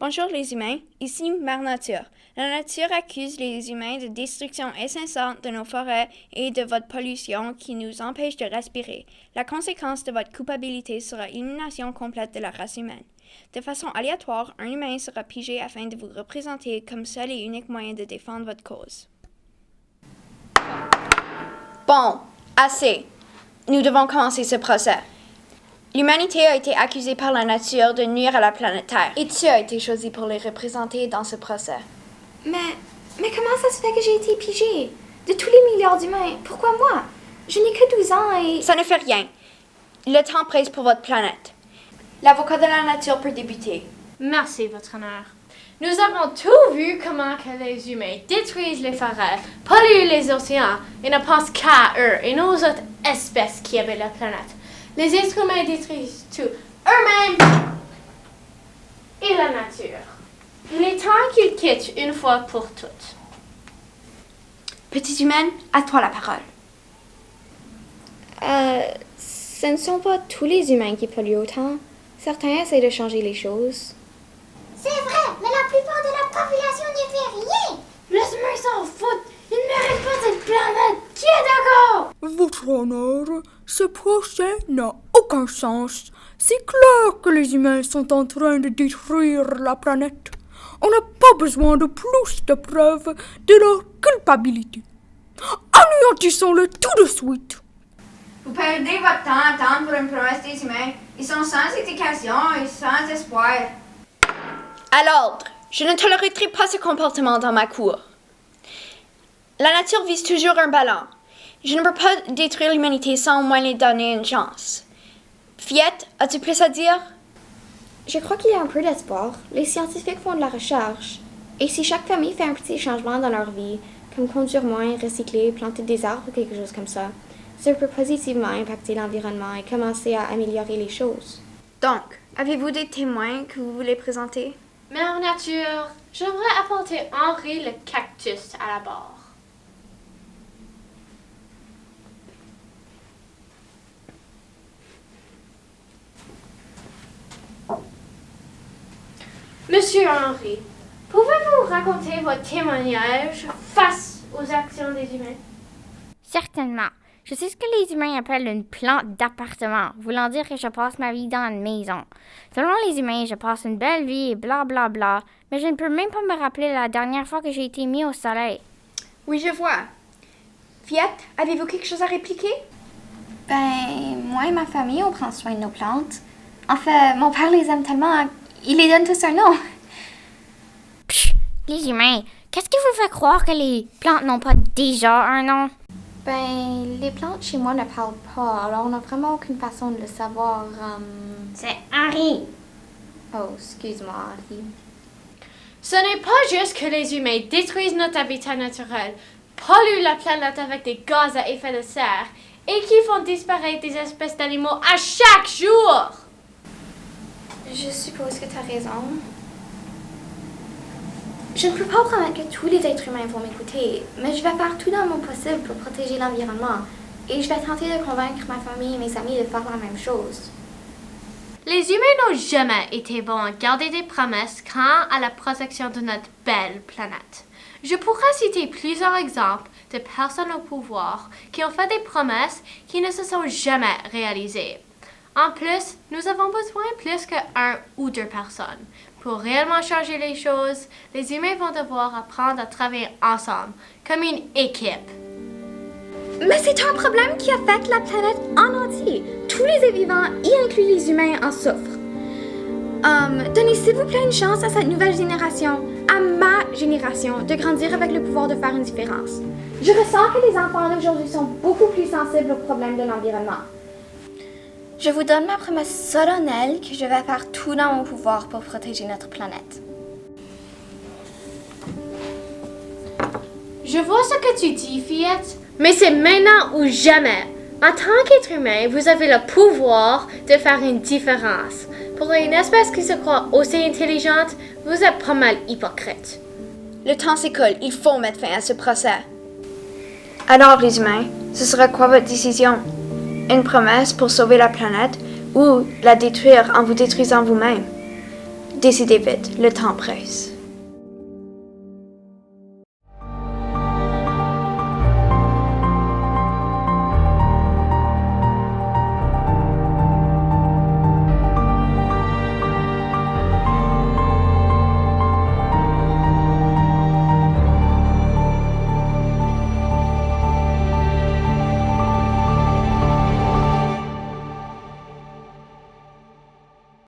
Bonjour les humains, ici Mère Nature. La nature accuse les humains de destruction incessante de nos forêts et de votre pollution qui nous empêche de respirer. La conséquence de votre culpabilité sera l'élimination complète de la race humaine. De façon aléatoire, un humain sera pigé afin de vous représenter comme seul et unique moyen de défendre votre cause. Bon, assez. Nous devons commencer ce procès. L'humanité a été accusée par la nature de nuire à la planète Terre, et tu as été choisi pour les représenter dans ce procès. Mais comment ça se fait que j'ai été pigée? De tous les milliards d'humains, pourquoi moi? Je n'ai que 12 ans et... Ça ne fait rien. Le temps presse pour votre planète. L'avocat de la nature peut débuter. Merci, votre honneur. Nous avons tout vu comment que les humains détruisent les forêts, polluent les océans et ne pensent qu'à eux et nos autres espèces qui habitent la planète. Les êtres humains détruisent tout, eux-mêmes et la nature. Il est temps qu'ils quittent une fois pour toutes. Petite humaine, à toi la parole. Ce ne sont pas tous les humains qui polluent autant. Certains essaient de changer les choses. C'est vrai, mais la plupart de la population ne fait rien. Les humains s'en foutent. Ils ne méritent pas cette planète. Qui est d'accord? Votre honneur, ce procès n'a aucun sens. C'est clair que les humains sont en train de détruire la planète. On n'a pas besoin de plus de preuves de leur culpabilité. Anéantissons-le tout de suite. Vous perdez votre temps à attendre pour une promesse des humains. Ils sont sans éducation et sans espoir. À l'ordre, je ne tolérerai pas ce comportement dans ma cour. La nature vise toujours un ballon. Je ne peux pas détruire l'humanité sans au moins lui donner une chance. Fillette, as-tu plus à dire? Je crois qu'il y a un peu d'espoir. Les scientifiques font de la recherche. Et si chaque famille fait un petit changement dans leur vie, comme conduire moins, recycler, planter des arbres ou quelque chose comme ça peut positivement impacter l'environnement et commencer à améliorer les choses. Donc, avez-vous des témoins que vous voulez présenter? Mère Nature, j'aimerais apporter Henri le cactus à la barre. Monsieur Henri, pouvez-vous raconter votre témoignage face aux actions des humains? Certainement. Je sais ce que les humains appellent une plante d'appartement, voulant dire que je passe ma vie dans une maison. Selon les humains, je passe une belle vie et blablabla, bla, bla, mais je ne peux même pas me rappeler la dernière fois que j'ai été mis au soleil. Oui, je vois. Fillette, avez-vous quelque chose à répliquer? Moi et ma famille, on prend soin de nos plantes. En fait, mon père les aime tellement, il les donne tous un nom. Psh, les humains, qu'est-ce qui vous fait croire que les plantes n'ont pas déjà un nom? Les plantes chez moi ne parlent pas, alors on n'a vraiment aucune façon de le savoir. C'est Henri. Oh, excuse-moi, Henri. Ce n'est pas juste que les humains détruisent notre habitat naturel, polluent la planète avec des gaz à effet de serre et qui font disparaître des espèces d'animaux à chaque jour. Je suppose que tu as raison. Je ne peux pas promettre que tous les êtres humains vont m'écouter, mais je vais faire tout dans mon possible pour protéger l'environnement. Et je vais tenter de convaincre ma famille et mes amis de faire la même chose. Les humains n'ont jamais été bons à garder des promesses quant à la protection de notre belle planète. Je pourrais citer plusieurs exemples de personnes au pouvoir qui ont fait des promesses qui ne se sont jamais réalisées. En plus, nous avons besoin plus que 1 ou 2 personnes. Pour réellement changer les choses, les humains vont devoir apprendre à travailler ensemble, comme une équipe. Mais c'est un problème qui affecte la planète en entier. Tous les êtres vivants, y inclus les humains, en souffrent. Donnez s'il vous plaît une chance à cette nouvelle génération, à ma génération, de grandir avec le pouvoir de faire une différence. Je ressens que les enfants d'aujourd'hui sont beaucoup plus sensibles aux problèmes de l'environnement. Je vous donne ma promesse solennelle que je vais faire tout dans mon pouvoir pour protéger notre planète. Je vois ce que tu dis, Fillette, mais c'est maintenant ou jamais. En tant qu'être humain, vous avez le pouvoir de faire une différence. Pour une espèce qui se croit aussi intelligente, vous êtes pas mal hypocrite. Le temps s'écoule, il faut mettre fin à ce procès. Alors, les humains, ce sera quoi votre décision? Une promesse pour sauver la planète ou la détruire en vous détruisant vous-même? décidez vite, le temps presse.